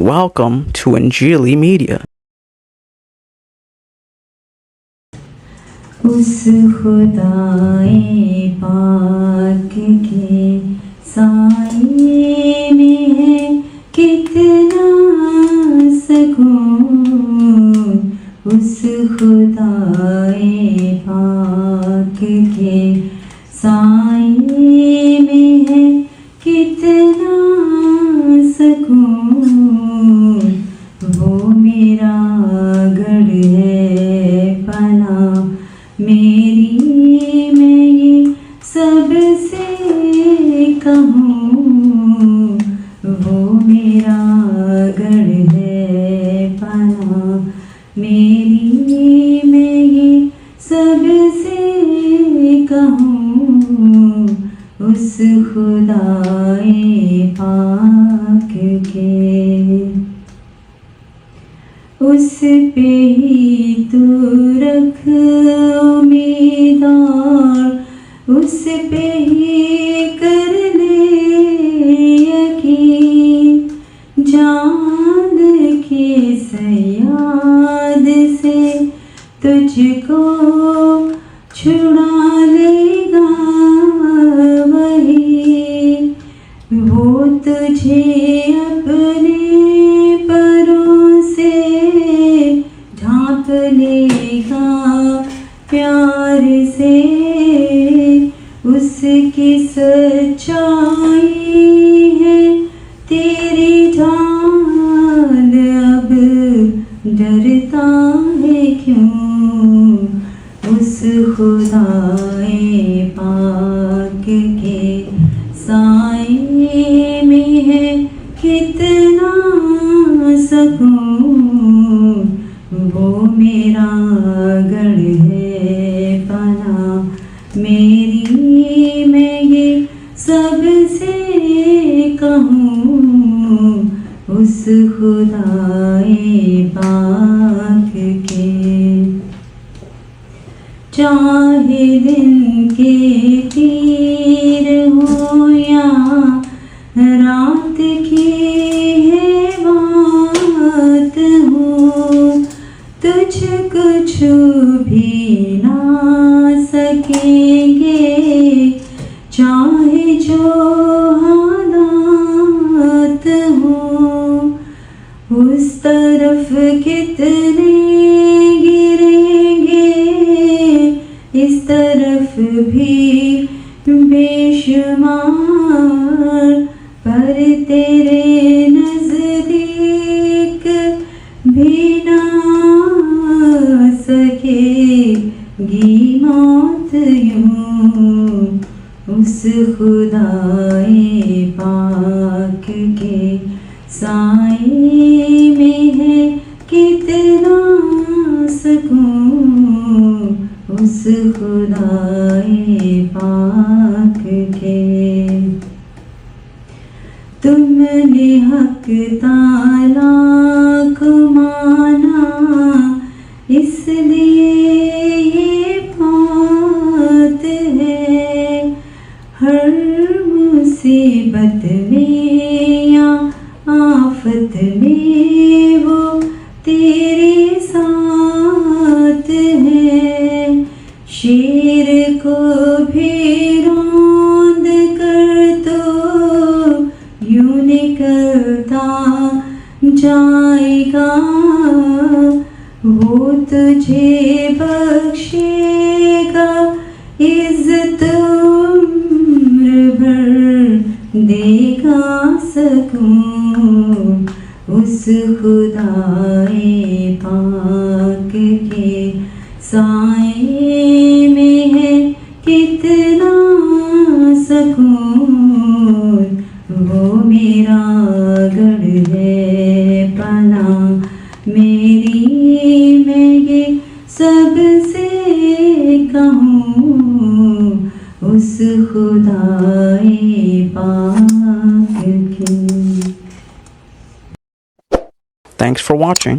Welcome to Anjali Media. उस खुदाए पाक के साए में है कितना सुकून। उस खुदाए पाक के साए में है कितना सुकून। वो मेरा गढ़ है पनाह मेरी, मैं ये सबसे कहूँ। वो मेरा गढ़ है पनाह मेरी, मैं ये सबसे कहूँ। उस खुदाए पाक के उस पे ही तू रख उम्मीद और उस पे ही कर ले यकीन। जान के सयाद से तुझको छुड़ा लेगा वही। वो तुझे अपने परों से ढांप लेगा प्यार से। उसकी सच्चाई है तेरी ढाल, अब डरता है क्यों। उस खुदाए पाक के साए में है कितना सुकून। वो मेरा गढ़ है पनाह मेरी, मैं ये सबसे कहूँ। उस खुदाए पाक के चाहे दिन के तीर हो या रात की है बात हो, तुझ कुछ भी ना सकेंगे। चाहे जो हालात हो, उस तरफ कितने गिरेंगे, इस तरफ भी बेशुमार। पर तेरे नजदीक भी ना सकेगी मौत यूं। उस खुदाए पाक के साए में है कितना सुकून। उस खुदाए पाक के तुमने हक ताला को माना, इसलिए ये बात है। हर मुसीबत में या आफत में वो तेरे साथ है। शेर को भी रौंद कर तो यूं निकलता जाएगा। वो तुझे बख्शेगा इज्जत उम्र भर देगा सकून। उस खुदाए पाक के साए में है कितना सुकून। वो मेरा गढ़ है पनाह मेरी, मैं ये सबसे कहूँ। उस खुदाए पाक के। Thanks for watching.